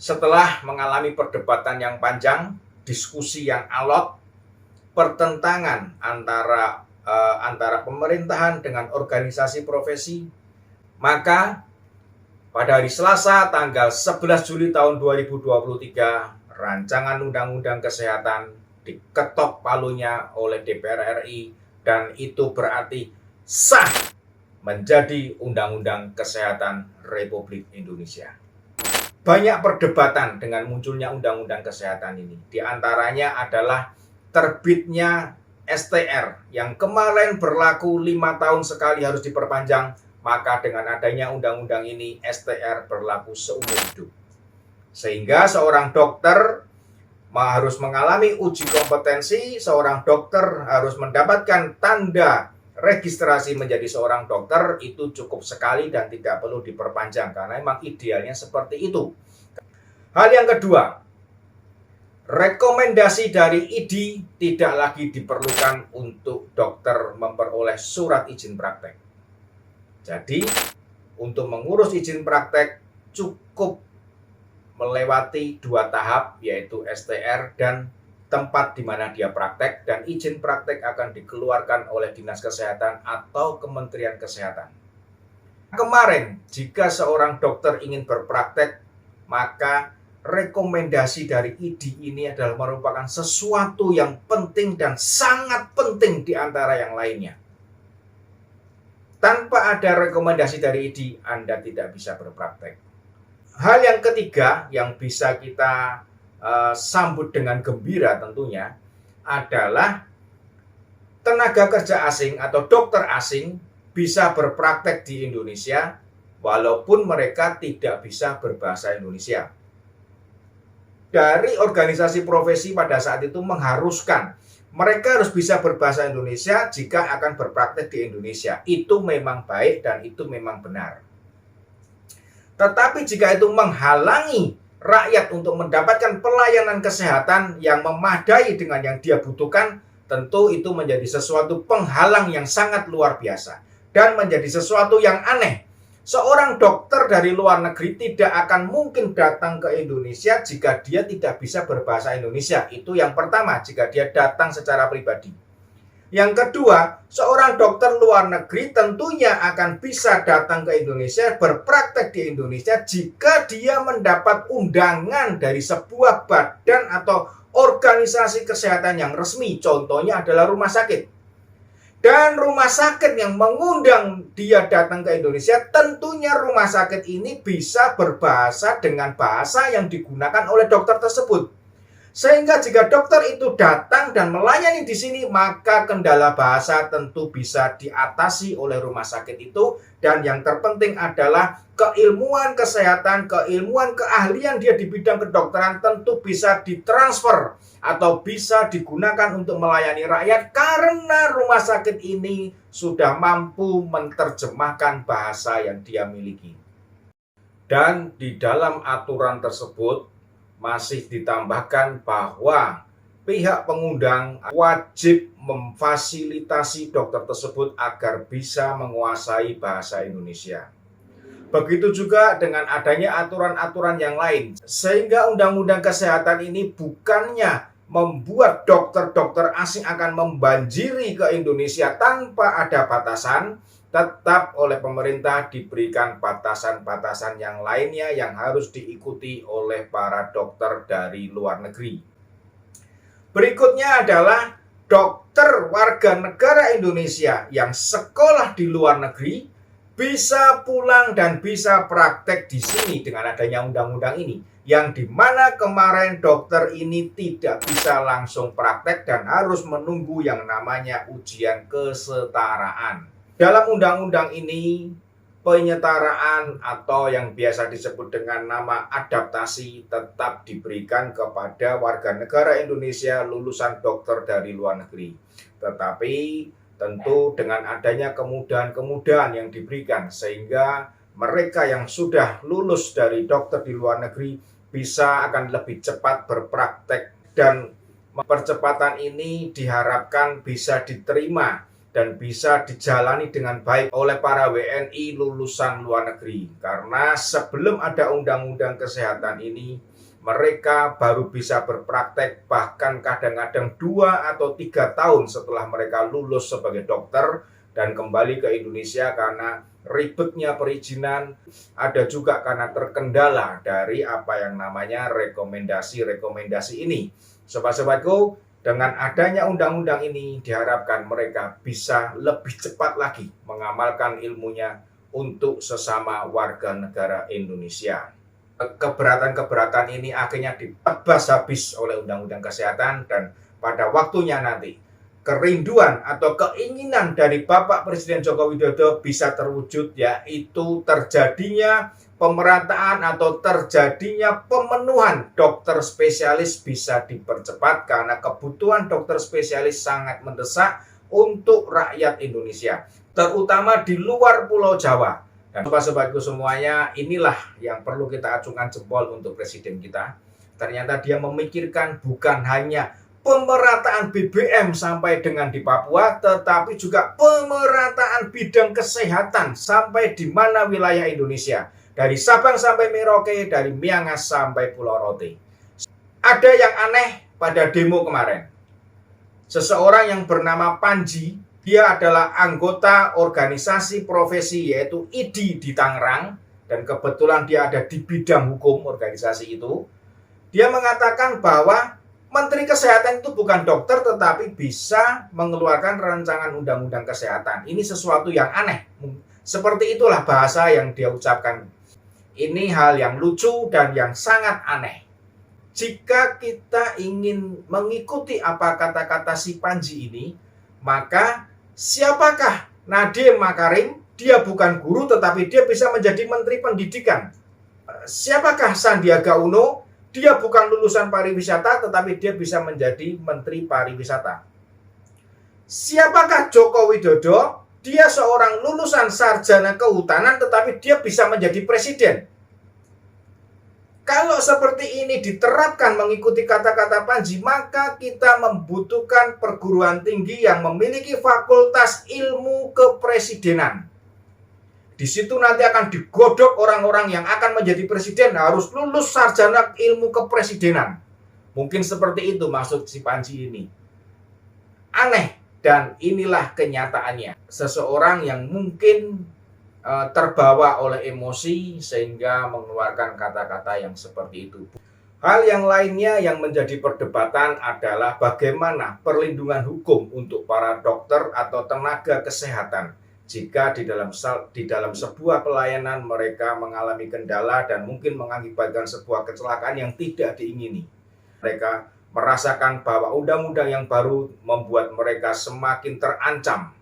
Setelah mengalami perdebatan yang panjang, diskusi yang alot, pertentangan antara pemerintahan dengan organisasi profesi, maka pada hari Selasa tanggal 11 Juli tahun 2023, rancangan Undang-Undang Kesehatan diketok palunya oleh DPR RI dan itu berarti sah menjadi Undang-Undang Kesehatan Republik Indonesia. Banyak perdebatan dengan munculnya Undang-Undang Kesehatan ini. Di antaranya adalah terbitnya STR yang kemarin berlaku 5 tahun sekali harus diperpanjang, maka dengan adanya undang-undang ini STR berlaku seumur hidup. Sehingga seorang dokter harus mengalami uji kompetensi, seorang dokter harus mendapatkan tanda registrasi menjadi seorang dokter, itu cukup sekali dan tidak perlu diperpanjang karena memang idealnya seperti itu. Hal yang kedua, rekomendasi dari ID tidak lagi diperlukan untuk dokter memperoleh surat izin praktek. Jadi, untuk mengurus izin praktek cukup melewati 2 tahap, yaitu STR dan tempat di mana dia praktek, dan izin praktek akan dikeluarkan oleh Dinas Kesehatan atau Kementerian Kesehatan. Kemarin, jika seorang dokter ingin berpraktek, maka rekomendasi dari ID ini adalah merupakan sesuatu yang penting dan sangat penting di antara yang lainnya. Tanpa ada rekomendasi dari ID, Anda tidak bisa berpraktek. Hal yang ketiga yang bisa kita sambut dengan gembira tentunya adalah tenaga kerja asing atau dokter asing bisa berpraktek di Indonesia walaupun mereka tidak bisa berbahasa Indonesia. Dari organisasi profesi pada saat itu mengharuskan mereka harus bisa berbahasa Indonesia jika akan berpraktek di Indonesia. Itu memang baik dan itu memang benar. Tetapi jika itu menghalangi rakyat untuk mendapatkan pelayanan kesehatan yang memadai dengan yang dia butuhkan, tentu itu menjadi sesuatu penghalang yang sangat luar biasa dan menjadi sesuatu yang aneh. Seorang dokter dari luar negeri tidak akan mungkin datang ke Indonesia jika dia tidak bisa berbahasa Indonesia. Itu yang pertama, jika dia datang secara pribadi. Yang kedua, seorang dokter luar negeri tentunya akan bisa datang ke Indonesia, berpraktek di Indonesia jika dia mendapat undangan dari sebuah badan atau organisasi kesehatan yang resmi. Contohnya adalah rumah sakit. Dan rumah sakit yang mengundang dia datang ke Indonesia, tentunya rumah sakit ini bisa berbahasa dengan bahasa yang digunakan oleh dokter tersebut. Sehingga jika dokter itu datang dan melayani di sini, maka kendala bahasa tentu bisa diatasi oleh rumah sakit itu. Dan yang terpenting adalah keilmuan kesehatan, keilmuan keahlian dia di bidang kedokteran tentu bisa ditransfer atau bisa digunakan untuk melayani rakyat karena rumah sakit ini sudah mampu menerjemahkan bahasa yang dia miliki. Dan di dalam aturan tersebut masih ditambahkan bahwa pihak pengundang wajib memfasilitasi dokter tersebut agar bisa menguasai bahasa Indonesia. Begitu juga dengan adanya aturan-aturan yang lain, sehingga Undang-Undang Kesehatan ini bukannya membuat dokter-dokter asing akan membanjiri ke Indonesia tanpa ada batasan, tetap oleh pemerintah diberikan batasan-batasan yang lainnya yang harus diikuti oleh para dokter dari luar negeri. Berikutnya adalah dokter warga negara Indonesia yang sekolah di luar negeri bisa pulang dan bisa praktek di sini dengan adanya undang-undang ini, yang dimana kemarin dokter ini tidak bisa langsung praktek dan harus menunggu yang namanya ujian kesetaraan. Dalam undang-undang ini, penyetaraan atau yang biasa disebut dengan nama adaptasi tetap diberikan kepada warga negara Indonesia lulusan dokter dari luar negeri. Tetapi tentu dengan adanya kemudahan-kemudahan yang diberikan sehingga mereka yang sudah lulus dari dokter di luar negeri bisa akan lebih cepat berpraktek, dan percepatan ini diharapkan bisa diterima dan bisa dijalani dengan baik oleh para WNI lulusan luar negeri. Karena sebelum ada undang-undang kesehatan ini, mereka baru bisa berpraktek bahkan kadang-kadang 2 atau 3 tahun setelah mereka lulus sebagai dokter dan kembali ke Indonesia karena ribetnya perizinan, ada juga karena terkendala dari apa yang namanya rekomendasi-rekomendasi ini. Sobat-sobatku, dengan adanya undang-undang ini diharapkan mereka bisa lebih cepat lagi mengamalkan ilmunya untuk sesama warga negara Indonesia. Keberatan-keberatan ini akhirnya ditebas habis oleh Undang-Undang Kesehatan, dan pada waktunya nanti kerinduan atau keinginan dari Bapak Presiden Joko Widodo bisa terwujud, yaitu terjadinya pemerataan atau terjadinya pemenuhan dokter spesialis bisa dipercepat karena kebutuhan dokter spesialis sangat mendesak untuk rakyat Indonesia, terutama di luar Pulau Jawa. Dan sobat-sobatku semuanya, inilah yang perlu kita acungkan jempol untuk presiden kita. Ternyata dia memikirkan bukan hanya pemerataan BBM sampai dengan di Papua, tetapi juga pemerataan bidang kesehatan sampai di mana wilayah Indonesia. Dari Sabang sampai Merauke, dari Miangas sampai Pulau Rote. Ada yang aneh pada demo kemarin. Seseorang yang bernama Panji, dia adalah anggota organisasi profesi yaitu IDI di Tangerang, dan kebetulan dia ada di bidang hukum organisasi itu. Dia mengatakan bahwa Menteri Kesehatan itu bukan dokter tetapi bisa mengeluarkan rancangan undang-undang kesehatan. Ini sesuatu yang aneh. Seperti itulah bahasa yang dia ucapkan. Ini hal yang lucu dan yang sangat aneh. Jika kita ingin mengikuti apa kata-kata si Panji ini, maka siapakah Nadiem Makarim? Dia bukan guru tetapi dia bisa menjadi Menteri Pendidikan. Siapakah Sandiaga Uno? Dia bukan lulusan pariwisata tetapi dia bisa menjadi Menteri Pariwisata. Siapakah Joko Widodo? Dia seorang lulusan sarjana kehutanan tetapi dia bisa menjadi presiden. Kalau seperti ini diterapkan mengikuti kata-kata Panji, maka kita membutuhkan perguruan tinggi yang memiliki fakultas ilmu kepresidenan. Di situ nanti akan digodok orang-orang yang akan menjadi presiden harus lulus sarjana ilmu kepresidenan. Mungkin seperti itu maksud si Panji ini. Aneh, dan inilah kenyataannya. Seseorang yang mungkin terbawa oleh emosi sehingga mengeluarkan kata-kata yang seperti itu. Hal yang lainnya yang menjadi perdebatan adalah bagaimana perlindungan hukum untuk para dokter atau tenaga kesehatan jika di dalam sebuah pelayanan mereka mengalami kendala dan mungkin mengakibatkan sebuah kecelakaan yang tidak diingini. Mereka merasakan bahwa undang-undang yang baru membuat mereka semakin terancam.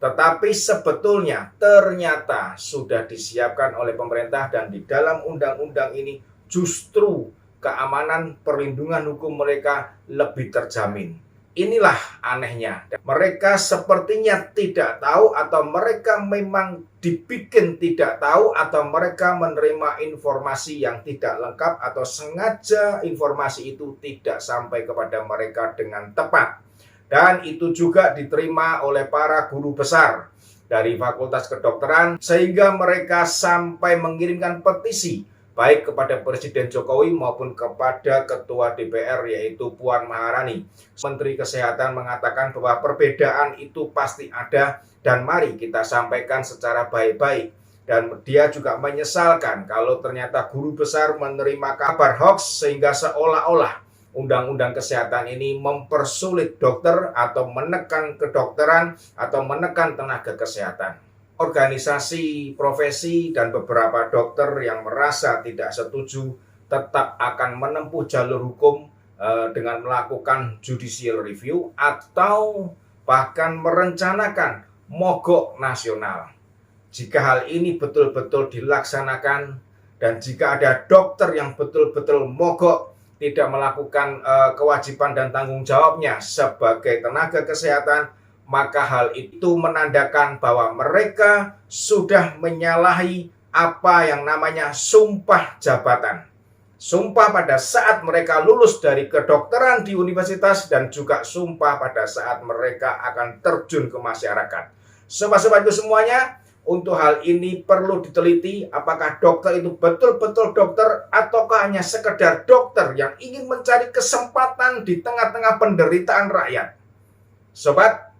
Tetapi sebetulnya ternyata sudah disiapkan oleh pemerintah dan di dalam undang-undang ini justru keamanan perlindungan hukum mereka lebih terjamin. Inilah anehnya. Mereka sepertinya tidak tahu atau mereka memang dibikin tidak tahu atau mereka menerima informasi yang tidak lengkap atau sengaja informasi itu tidak sampai kepada mereka dengan tepat. Dan itu juga diterima oleh para guru besar dari Fakultas Kedokteran sehingga mereka sampai mengirimkan petisi baik kepada Presiden Jokowi maupun kepada Ketua DPR yaitu Puan Maharani. Menteri Kesehatan mengatakan bahwa perbedaan itu pasti ada dan mari kita sampaikan secara baik-baik. Dan dia juga menyesalkan kalau ternyata guru besar menerima kabar hoax sehingga seolah-olah undang-undang kesehatan ini mempersulit dokter atau menekan kedokteran atau menekan tenaga kesehatan. Organisasi profesi dan beberapa dokter yang merasa tidak setuju tetap akan menempuh jalur hukum dengan melakukan judicial review atau bahkan merencanakan mogok nasional. Jika hal ini betul-betul dilaksanakan dan jika ada dokter yang betul-betul mogok tidak melakukan kewajiban dan tanggung jawabnya sebagai tenaga kesehatan, maka hal itu menandakan bahwa mereka sudah menyalahi apa yang namanya sumpah jabatan. Sumpah pada saat mereka lulus dari kedokteran di universitas dan juga sumpah pada saat mereka akan terjun ke masyarakat. Sobat-sobatku semuanya, Untuk hal ini perlu diteliti apakah dokter itu betul-betul dokter ataukah hanya sekedar dokter yang ingin mencari kesempatan di tengah-tengah penderitaan rakyat. Sobat,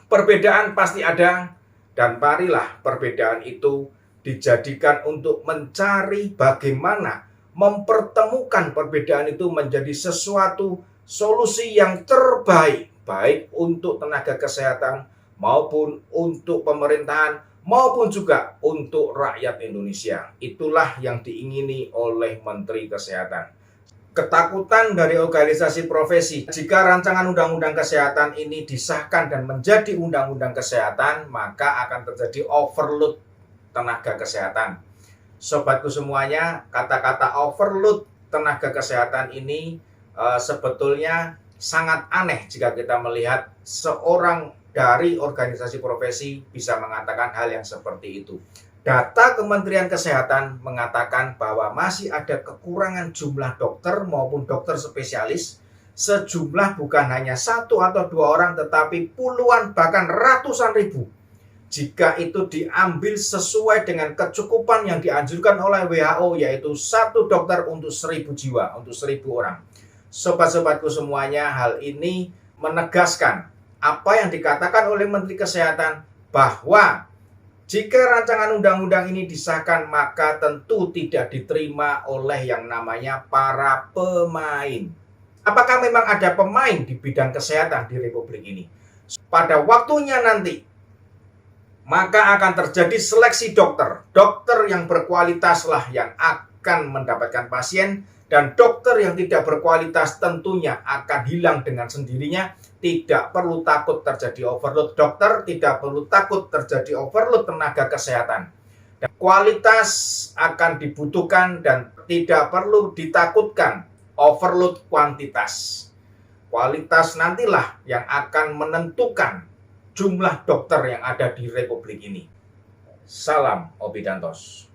perbedaan pasti ada, dan marilah perbedaan itu dijadikan untuk mencari bagaimana mempertemukan perbedaan itu menjadi sesuatu solusi yang terbaik, baik untuk tenaga kesehatan maupun untuk pemerintahan maupun juga untuk rakyat Indonesia. Itulah yang diingini oleh Menteri Kesehatan. Ketakutan dari organisasi profesi, jika rancangan undang-undang kesehatan ini disahkan dan menjadi undang-undang kesehatan, maka akan terjadi overload tenaga kesehatan. Sobatku semuanya, kata-kata overload tenaga kesehatan ini sebetulnya sangat aneh jika kita melihat seorang dari organisasi profesi bisa mengatakan hal yang seperti itu. Data Kementerian Kesehatan mengatakan bahwa masih ada kekurangan jumlah dokter maupun dokter spesialis, sejumlah bukan hanya 1 atau 2 orang tetapi puluhan bahkan ratusan ribu. Jika itu diambil sesuai dengan kecukupan yang dianjurkan oleh WHO, yaitu 1 dokter untuk 1.000 jiwa, untuk 1.000 orang. Sobat-sobatku semuanya, hal ini menegaskan apa yang dikatakan oleh Menteri Kesehatan, bahwa jika rancangan undang-undang ini disahkan, maka tentu tidak diterima oleh yang namanya para pemain. Apakah memang ada pemain di bidang kesehatan di Republik ini? Pada waktunya nanti, maka akan terjadi seleksi dokter. Dokter yang berkualitaslah yang akan mendapatkan pasien, dan dokter yang tidak berkualitas tentunya akan hilang dengan sendirinya. Tidak perlu takut terjadi overload dokter, tidak perlu takut terjadi overload tenaga kesehatan. Dan kualitas akan dibutuhkan dan tidak perlu ditakutkan overload kuantitas. Kualitas nantilah yang akan menentukan jumlah dokter yang ada di Republik ini. Salam Obidantos.